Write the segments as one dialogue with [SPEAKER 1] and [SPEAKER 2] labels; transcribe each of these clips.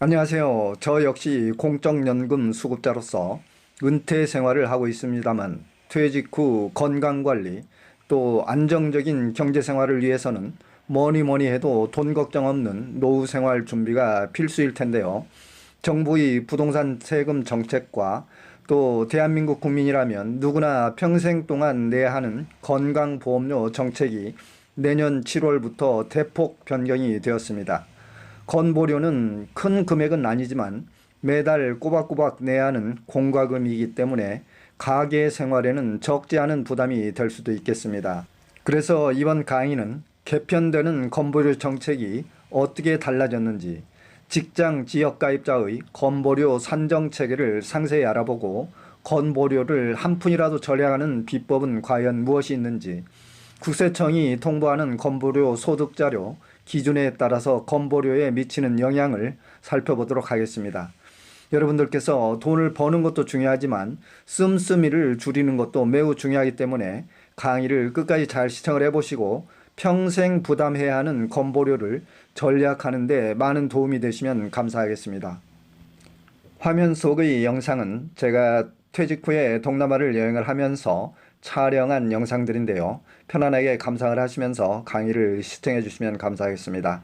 [SPEAKER 1] 안녕하세요. 저 역시 공적연금 수급자로서 은퇴 생활을 하고 있습니다만 퇴직 후 건강관리 또 안정적인 경제생활을 위해서는 뭐니 해도 돈 걱정 없는 노후 생활 준비가 필수일 텐데요. 정부의 부동산 세금 정책과 또 대한민국 국민이라면 누구나 평생 동안 내야 하는 건강보험료 정책이 내년 7월부터 대폭 변경이 되었습니다. 건보료는 큰 금액은 아니지만 매달 꼬박꼬박 내야 하는 공과금이기 때문에 가계 생활에는 적지 않은 부담이 될 수도 있겠습니다. 그래서 이번 강의는 개편되는 건보료 정책이 어떻게 달라졌는지, 직장 지역가입자의 건보료 산정 체계를 상세히 알아보고 건보료를 한 푼이라도 절약하는 비법은 과연 무엇이 있는지, 국세청이 통보하는 건보료 소득자료 기준에 따라서 건보료에 미치는 영향을 살펴보도록 하겠습니다. 여러분들께서 돈을 버는 것도 중요하지만 씀씀이를 줄이는 것도 매우 중요하기 때문에 강의를 끝까지 잘 시청을 해보시고 평생 부담해야 하는 건보료를 절약하는 데 많은 도움이 되시면 감사하겠습니다. 화면 속의 영상은 제가 퇴직 후에 동남아를 여행을 하면서 촬영한 영상들인데요. 편안하게 감상을 하시면서 강의를 시청해 주시면 감사하겠습니다.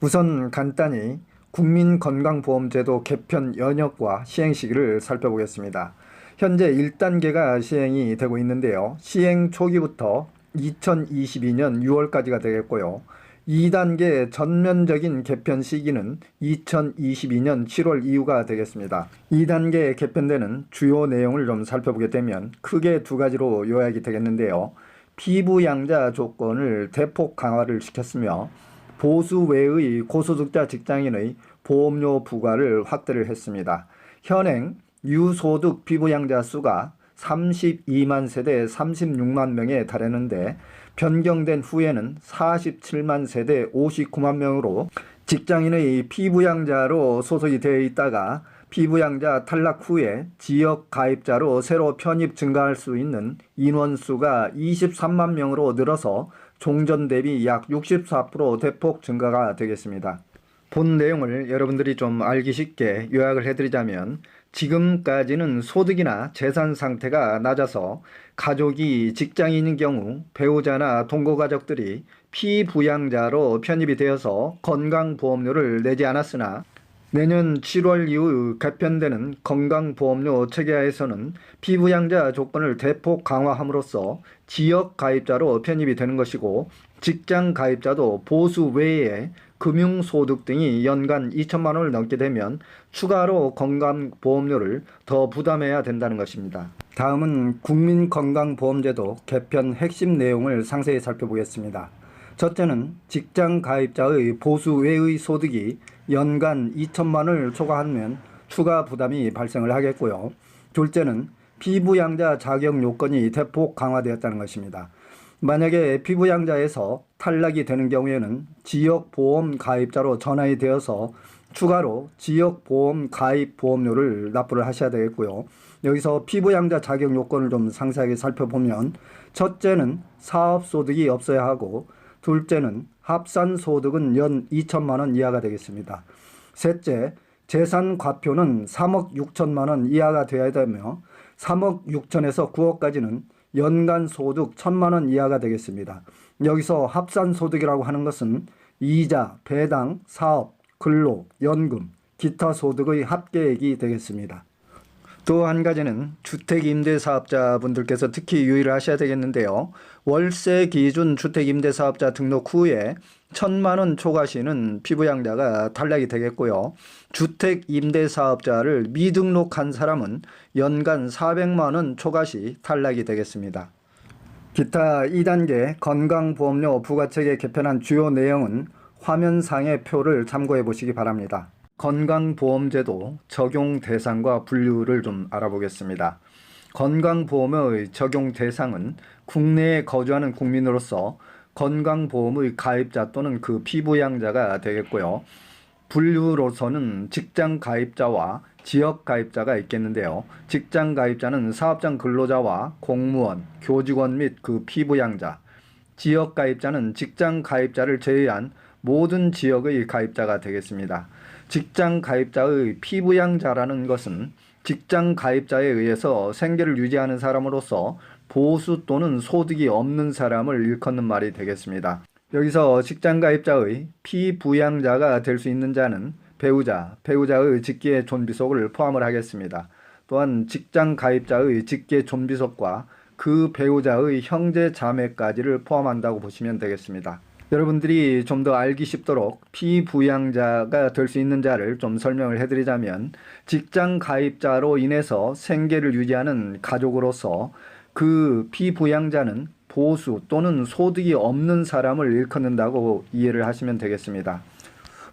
[SPEAKER 1] 우선 간단히 국민건강보험제도 개편 연역과 시행 시기를 살펴보겠습니다. 현재 1단계가 시행이 되고 있는데요. 시행 초기부터 2022년 6월까지가 되겠고요. 2단계 전면적인 개편 시기는 2022년 7월 이후가 되겠습니다. 2단계 개편되는 주요 내용을 좀 살펴보게 되면 크게 두 가지로 요약이 되겠는데요. 피부양자 조건을 대폭 강화를 시켰으며 보수 외의 고소득자 직장인의 보험료 부과를 확대를 했습니다. 현행 유소득 피부양자 수가 32만 세대 36만 명에 달했는데 변경된 후에는 47만 세대 59만 명으로 직장인의 피부양자로 소속이 되어 있다가 피부양자 탈락 후에 지역 가입자로 새로 편입 증가할 수 있는 인원수가 23만 명으로 늘어서 종전 대비 약 64% 대폭 증가가 되겠습니다. 본 내용을 여러분들이 좀 알기 쉽게 요약을 해드리자면 지금까지는 소득이나 재산 상태가 낮아서 가족이 직장인인 경우 배우자나 동거가족들이 피부양자로 편입이 되어서 건강보험료를 내지 않았으나 내년 7월 이후 개편되는 건강보험료 체계하에서는 피부양자 조건을 대폭 강화함으로써 지역 가입자로 편입이 되는 것이고 직장 가입자도 보수 외에 금융소득 등이 연간 2천만 원을 넘게 되면 추가로 건강보험료를 더 부담해야 된다는 것입니다. 다음은 국민건강보험제도 개편 핵심 내용을 상세히 살펴보겠습니다. 첫째는 직장 가입자의 보수 외의 소득이 연간 2천만 원을 초과하면 추가 부담이 발생을 하겠고요. 둘째는 피부양자 자격 요건이 대폭 강화되었다는 것입니다. 만약에 피부양자에서 탈락이 되는 경우에는 지역보험 가입자로 전환이 되어서 추가로 지역보험 가입 보험료를 납부를 하셔야 되겠고요. 여기서 피부양자 자격 요건을 좀 상세하게 살펴보면 첫째는 사업소득이 없어야 하고 둘째는 합산소득은 연 2천만 원 이하가 되겠습니다. 셋째, 재산 과표는 3억 6천만 원 이하가 되어야 되며 3억 6천에서 9억까지는 연간 소득 1천만 원 이하가 되겠습니다. 여기서 합산소득이라고 하는 것은 이자, 배당, 사업, 근로, 연금, 기타 소득의 합계액이 되겠습니다. 또 한 가지는 주택임대사업자분들께서 특히 유의를 하셔야 되겠는데요. 월세 기준 주택임대사업자 등록 후에 1천만 원 초과 시는 피부양자가 탈락이 되겠고요. 주택임대사업자를 미등록한 사람은 연간 400만 원 초과 시 탈락이 되겠습니다. 기타 2단계 건강보험료 부과체계 개편한 주요 내용은 화면상의 표를 참고해 보시기 바랍니다. 건강보험제도 적용 대상과 분류를 좀 알아보겠습니다. 건강보험의 적용 대상은 국내에 거주하는 국민으로서 건강보험의 가입자 또는 그 피부양자가 되겠고요. 분류로서는 직장 가입자와 지역 가입자가 있겠는데요. 직장 가입자는 사업장 근로자와 공무원, 교직원 및 그 피부양자, 지역 가입자는 직장 가입자를 제외한 모든 지역의 가입자가 되겠습니다. 직장 가입자의 피부양자라는 것은 직장 가입자에 의해서 생계를 유지하는 사람으로서 보수 또는 소득이 없는 사람을 일컫는 말이 되겠습니다. 여기서 직장 가입자의 피부양자가 될 수 있는 자는 배우자, 배우자의 직계 존비속을 포함을 하겠습니다. 또한 직장 가입자의 직계 존비속과 그 배우자의 형제 자매까지를 포함한다고 보시면 되겠습니다. 여러분들이 좀 더 알기 쉽도록 피부양자가 될 수 있는 자를 좀 설명을 해드리자면, 직장 가입자로 인해서 생계를 유지하는 가족으로서 그 피부양자는 보수 또는 소득이 없는 사람을 일컫는다고 이해를 하시면 되겠습니다.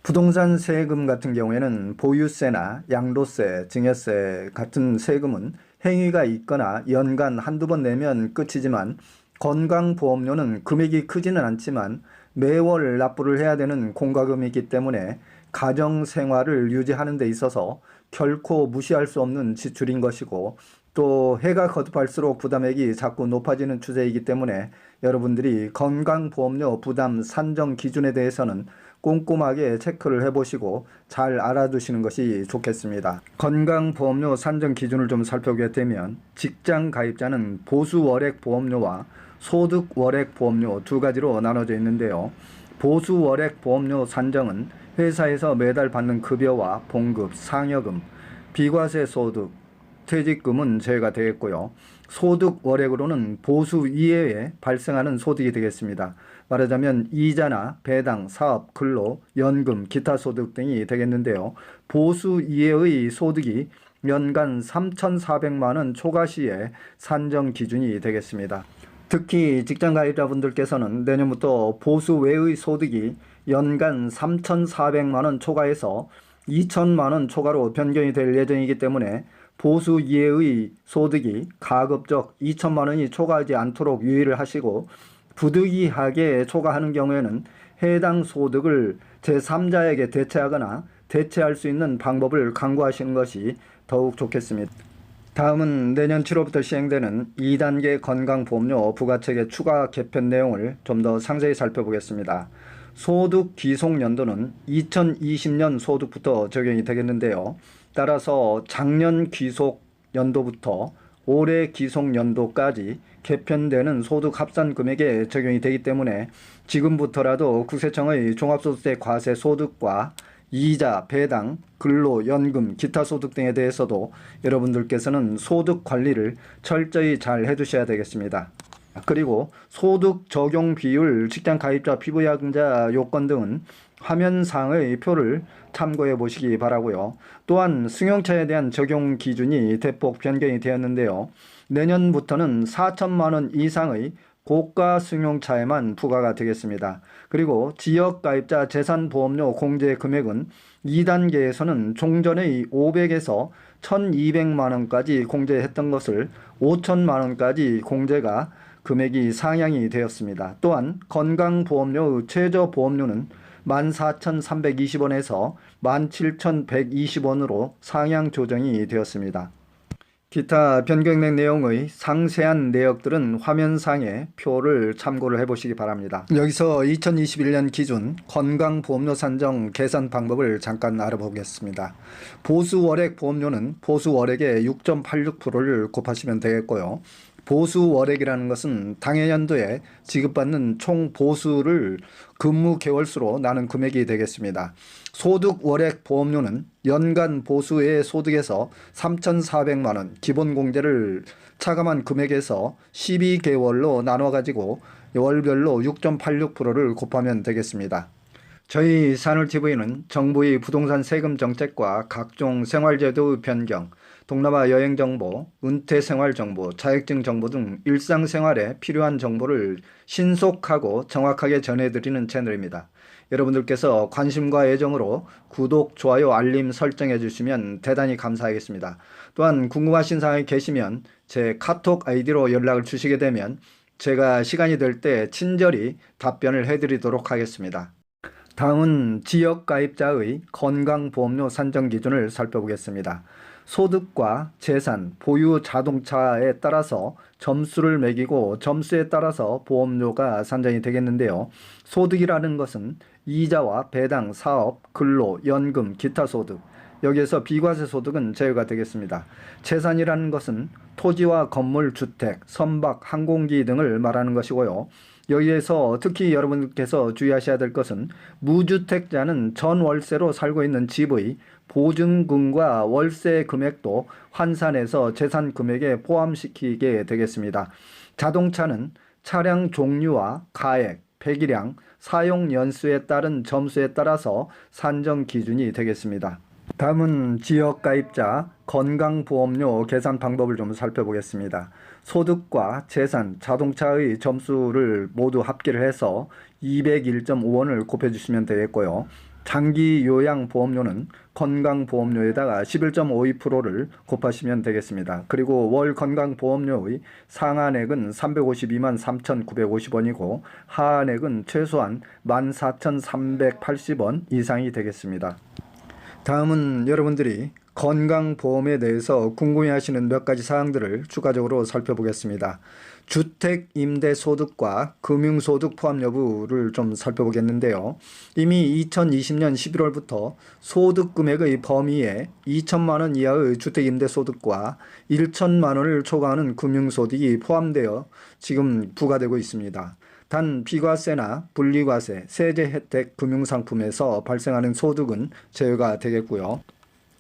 [SPEAKER 1] 부동산 세금 같은 경우에는 보유세나 양도세, 증여세 같은 세금은 행위가 있거나 연간 한두 번 내면 끝이지만, 건강보험료는 금액이 크지는 않지만 매월 납부를 해야 되는 공과금이기 때문에 가정생활을 유지하는 데 있어서 결코 무시할 수 없는 지출인 것이고, 또 해가 거듭할수록 부담액이 자꾸 높아지는 추세이기 때문에 여러분들이 건강보험료 부담 산정 기준에 대해서는 꼼꼼하게 체크를 해보시고 잘 알아두시는 것이 좋겠습니다. 건강보험료 산정 기준을 좀 살펴보게 되면, 직장 가입자는 보수월액 보험료와 소득월액 보험료 두 가지로 나눠져 있는데요. 보수월액 보험료 산정은 회사에서 매달 받는 급여와 봉급, 상여금, 비과세 소득, 퇴직금은 제외가 되겠고요. 소득월액으로는 보수 이외에 발생하는 소득이 되겠습니다. 말하자면 이자나 배당, 사업, 근로, 연금, 기타 소득 등이 되겠는데요. 보수 이외의 소득이 연간 3,400만 원 초과 시에 산정 기준이 되겠습니다. 특히 직장 가입자분들께서는 내년부터 보수 외의 소득이 연간 3,400만 원 초과해서 2,000만 원 초과로 변경이 될 예정이기 때문에 보수 이외의 소득이 가급적 2천만 원이 초과하지 않도록 유의를 하시고, 부득이하게 초과하는 경우에는 해당 소득을 제3자에게 대체하거나 대체할 수 있는 방법을 강구하시는 것이 더욱 좋겠습니다. 다음은 내년 7월부터 시행되는 2단계 건강보험료 부과체계 추가 개편 내용을 좀 더 상세히 살펴보겠습니다. 소득 귀속연도는 2020년 소득부터 적용이 되겠는데요. 따라서 작년 귀속연도부터 올해 귀속연도까지 개편되는 소득 합산 금액에 적용이 되기 때문에 지금부터라도 국세청의 종합소득세 과세 소득과 이자, 배당, 근로, 연금, 기타 소득 등에 대해서도 여러분들께서는 소득 관리를 철저히 잘 해두셔야 되겠습니다. 그리고 소득 적용 비율, 직장 가입자, 피부양자 요건 등은 화면상의 표를 참고해 보시기 바라고요. 또한 승용차에 대한 적용 기준이 대폭 변경이 되었는데요. 내년부터는 4천만 원 이상의 고가 승용차에만 부과가 되겠습니다. 그리고 지역 가입자 재산보험료 공제 금액은 2단계에서는 종전의 500에서 1,200만 원까지 공제했던 것을 5천만 원까지 공제가 금액이 상향이 되었습니다. 또한 건강보험료 최저보험료는 14,320원에서 17,120원으로 상향 조정이 되었습니다. 기타 변경된 내용의 상세한 내역들은 화면상의 표를 참고를 해보시기 바랍니다. 여기서 2021년 기준 건강보험료 산정 계산 방법을 잠깐 알아보겠습니다. 보수월액 보험료는 보수월액의 6.86%를 곱하시면 되겠고요. 보수월액이라는 것은 당해년도에 지급받는 총 보수를 근무 개월수로 나눈 금액이 되겠습니다. 소득월액 보험료는 연간 보수의 소득에서 3,400만 원 기본 공제를 차감한 금액에서 12개월로 나눠 가지고 월별로 6.86%를 곱하면 되겠습니다. 저희 산울TV는 정부의 부동산 세금 정책과 각종 생활제도 변경, 동남아 여행 정보, 은퇴 생활 정보, 자격증 정보 등 일상생활에 필요한 정보를 신속하고 정확하게 전해드리는 채널입니다. 여러분들께서 관심과 애정으로 구독, 좋아요, 알림 설정해 주시면 대단히 감사하겠습니다. 또한 궁금하신 사항이 계시면 제 카톡 아이디로 연락을 주시게 되면 제가 시간이 될 때 친절히 답변을 해드리도록 하겠습니다. 다음은 지역가입자의 건강보험료 산정 기준을 살펴보겠습니다. 소득과 재산, 보유 자동차에 따라서 점수를 매기고 점수에 따라서 보험료가 산정이 되겠는데요. 소득이라는 것은 이자와 배당, 사업, 근로, 연금, 기타 소득, 여기에서 비과세 소득은 제외가 되겠습니다. 재산이라는 것은 토지와 건물, 주택, 선박, 항공기 등을 말하는 것이고요. 여기에서 특히 여러분께서 주의하셔야 될 것은 무주택자는 전월세로 살고 있는 집의 보증금과 월세 금액도 환산해서 재산 금액에 포함시키게 되겠습니다. 자동차는 차량 종류와 가액, 배기량, 사용 연수에 따른 점수에 따라서 산정 기준이 되겠습니다. 다음은 지역가입자 건강보험료 계산 방법을 좀 살펴보겠습니다. 소득과 재산, 자동차의 점수를 모두 합계를 해서 201.5원을 곱해주시면 되겠고요. 장기 요양 보험료는 건강보험료에다가 11.52%를 곱하시면 되겠습니다. 그리고 월 건강보험료의 상한액은 352만 3,950원이고 하한액은 최소한 14,380원 이상이 되겠습니다. 다음은 여러분들이 건강보험에 대해서 궁금해하시는 몇 가지 사항들을 추가적으로 살펴보겠습니다. 주택임대소득과 금융소득 포함 여부를 좀 살펴보겠는데요. 이미 2020년 11월부터 소득금액의 범위에 2천만 원 이하의 주택임대소득과 1천만 원을 초과하는 금융소득이 포함되어 지금 부과되고 있습니다. 단 비과세나 분리과세, 세제 혜택 금융상품에서 발생하는 소득은 제외가 되겠고요.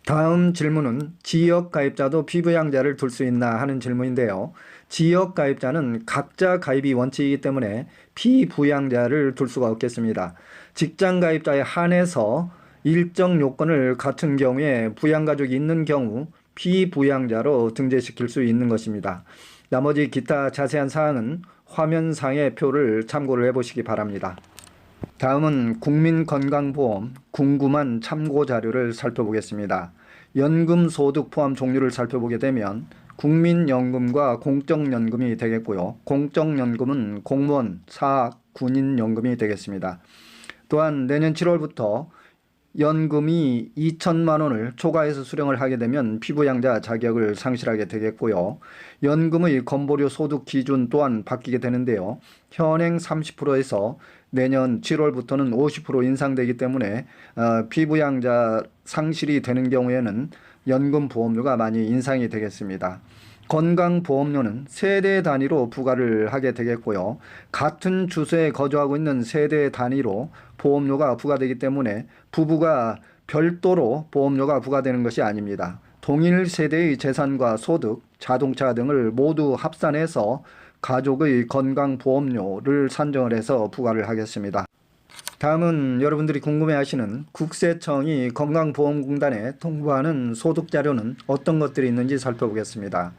[SPEAKER 1] 다음 질문은 지역가입자도 피부양자를 둘 수 있나 하는 질문인데요. 지역가입자는 각자 가입이 원칙이기 때문에 피부양자를 둘 수가 없겠습니다. 직장가입자에 한해서 일정 요건을 갖춘 경우에 부양가족이 있는 경우 피부양자로 등재시킬 수 있는 것입니다. 나머지 기타 자세한 사항은 화면상의 표를 참고를 해보시기 바랍니다. 다음은 국민건강보험 궁금한 참고자료를 살펴보겠습니다. 연금소득 포함 종류를 살펴보게 되면 국민연금과 공적연금이 되겠고요. 공적연금은 공무원, 사학, 군인연금이 되겠습니다. 또한 내년 7월부터 연금이 2천만 원을 초과해서 수령을 하게 되면 피부양자 자격을 상실하게 되겠고요. 연금의 건보료 소득 기준 또한 바뀌게 되는데요. 현행 30%에서 내년 7월부터는 50% 인상되기 때문에 피부양자 상실이 되는 경우에는 연금 보험료가 많이 인상이 되겠습니다. 건강보험료는 세대 단위로 부과를 하게 되겠고요. 같은 주소에 거주하고 있는 세대 단위로 보험료가 부과되기 때문에 부부가 별도로 보험료가 부과되는 것이 아닙니다. 동일 세대의 재산과 소득, 자동차 등을 모두 합산해서 가족의 건강보험료를 산정을 해서 부과를 하겠습니다. 다음은 여러분들이 궁금해하시는 국세청이 건강보험공단에 통보하는 소득자료는 어떤 것들이 있는지 살펴보겠습니다.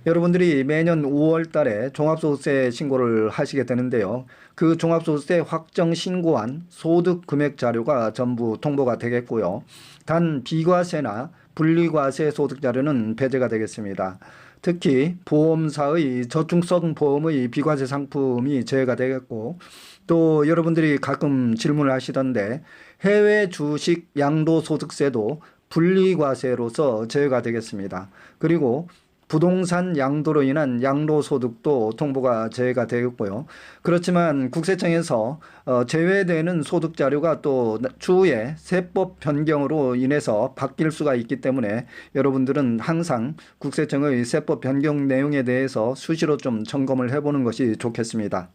[SPEAKER 1] 여러분들이 매년 5월 달에 종합소득세 신고를 하시게 되는데요. 그 종합소득세 확정 신고한 소득 금액 자료가 전부 통보가 되겠고요. 단 비과세나 분리과세 소득 자료는 배제가 되겠습니다. 특히 보험사의 저축성 보험의 비과세 상품이 제외가 되겠고, 또 여러분들이 가끔 질문을 하시던데 해외 주식 양도소득세도 분리과세로서 제외가 되겠습니다. 그리고 부동산 양도로 인한 양도소득도 통보가 제외가 되겠고요. 그렇지만 국세청에서 제외되는 소득자료가 또 추후에 세법 변경으로 인해서 바뀔 수가 있기 때문에 여러분들은 항상 국세청의 세법 변경 내용에 대해서 수시로 좀 점검을 해보는 것이 좋겠습니다.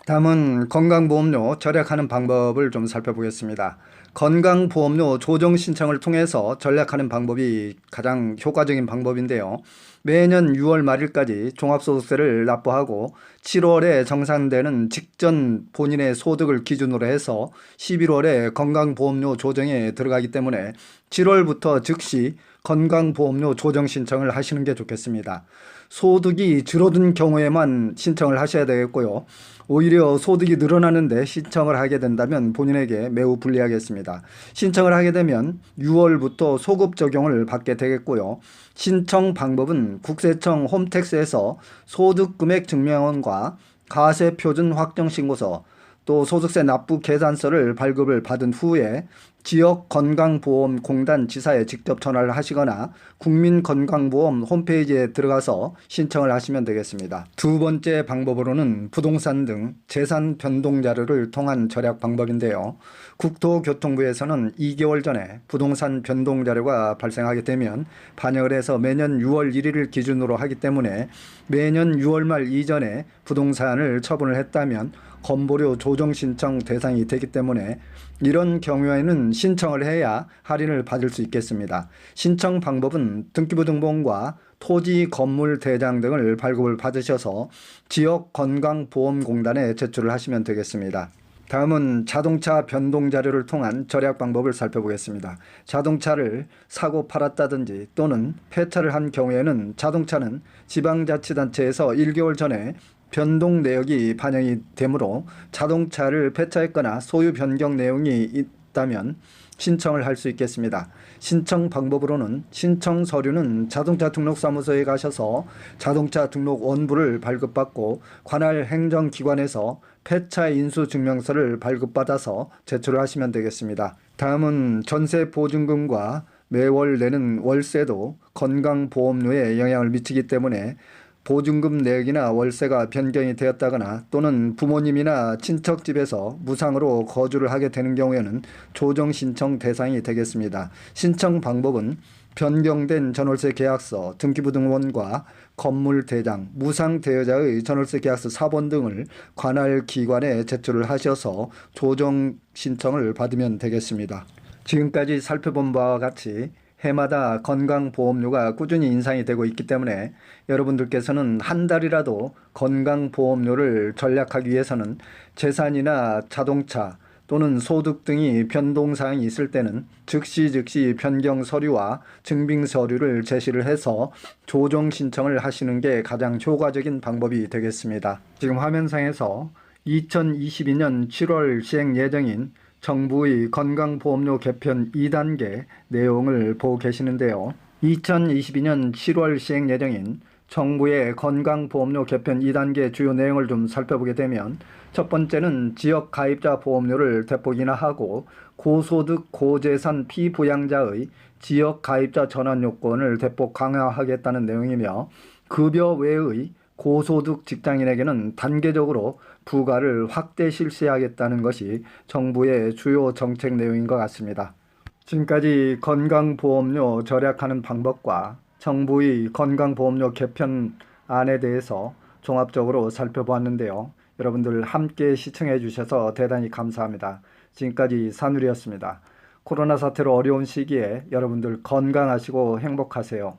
[SPEAKER 1] 다음은 건강보험료 절약하는 방법을 좀 살펴보겠습니다. 건강보험료 조정 신청을 통해서 절약하는 방법이 가장 효과적인 방법인데요. 매년 6월 말일까지 종합소득세를 납부하고 7월에 정산되는 직전 본인의 소득을 기준으로 해서 11월에 건강보험료 조정에 들어가기 때문에 7월부터 즉시 건강보험료 조정 신청을 하시는 게 좋겠습니다. 소득이 줄어든 경우에만 신청을 하셔야 되겠고요. 오히려 소득이 늘어나는데 신청을 하게 된다면 본인에게 매우 불리하겠습니다. 신청을 하게 되면 6월부터 소급 적용을 받게 되겠고요. 신청 방법은 국세청 홈택스에서 소득금액 증명원과 가세표준 확정신고서, 또 소득세 납부 계산서를 발급을 받은 후에 지역건강보험공단 지사에 직접 전화를 하시거나 국민건강보험 홈페이지에 들어가서 신청을 하시면 되겠습니다. 두 번째 방법으로는 부동산 등 재산 변동 자료를 통한 절약 방법인데요. 국토교통부에서는 2개월 전에 부동산 변동 자료가 발생하게 되면 반영을 해서 매년 6월 1일을 기준으로 하기 때문에 매년 6월 말 이전에 부동산을 처분을 했다면 건보료 조정 신청 대상이 되기 때문에 이런 경우에는 신청을 해야 할인을 받을 수 있겠습니다. 신청 방법은 등기부등본과 토지 건물 대장 등을 발급을 받으셔서 지역건강보험공단에 제출을 하시면 되겠습니다. 다음은 자동차 변동 자료를 통한 절약 방법을 살펴보겠습니다. 자동차를 사고 팔았다든지 또는 폐차를 한 경우에는 자동차는 지방자치단체에서 1개월 전에 변동 내역이 반영이 되므로 자동차를 폐차했거나 소유 변경 내용이 있다면 신청을 할 수 있겠습니다. 신청 방법으로는 신청 서류는 자동차 등록사무소에 가셔서 자동차 등록 원부를 발급받고 관할 행정기관에서 폐차 인수 증명서를 발급받아서 제출을 하시면 되겠습니다. 다음은 전세 보증금과 매월 내는 월세도 건강보험료에 영향을 미치기 때문에 보증금 내역이나 월세가 변경이 되었다거나 또는 부모님이나 친척 집에서 무상으로 거주를 하게 되는 경우에는 조정 신청 대상이 되겠습니다. 신청 방법은 변경된 전월세 계약서, 등기부등본과 건물 대장, 무상 대여자의 전월세 계약서 사본 등을 관할 기관에 제출을 하셔서 조정 신청을 받으면 되겠습니다. 지금까지 살펴본 바와 같이 해마다 건강보험료가 꾸준히 인상이 되고 있기 때문에 여러분들께서는 한 달이라도 건강보험료를 절약하기 위해서는 재산이나 자동차 또는 소득 등이 변동사항이 있을 때는 즉시 변경 서류와 증빙 서류를 제시를 해서 조정 신청을 하시는 게 가장 효과적인 방법이 되겠습니다. 지금 화면상에서 2022년 7월 시행 예정인 정부의 건강보험료 개편 2단계 내용을 보고 계시는데요. 2022년 7월 시행 예정인 정부의 건강보험료 개편 2단계 주요 내용을 좀 살펴보게 되면 첫 번째는 지역 가입자 보험료를 대폭 인하하고 고소득 고재산 피부양자의 지역 가입자 전환 요건을 대폭 강화하겠다는 내용이며 급여 외의 고소득 직장인에게는 단계적으로 부과를 확대 실시하겠다는 것이 정부의 주요 정책 내용인 것 같습니다. 지금까지 건강보험료 절약하는 방법과 정부의 건강보험료 개편안에 대해서 종합적으로 살펴보았는데요. 여러분들 함께 시청해 주셔서 대단히 감사합니다. 지금까지 산울이었습니다. 코로나 사태로 어려운 시기에 여러분들 건강하시고 행복하세요.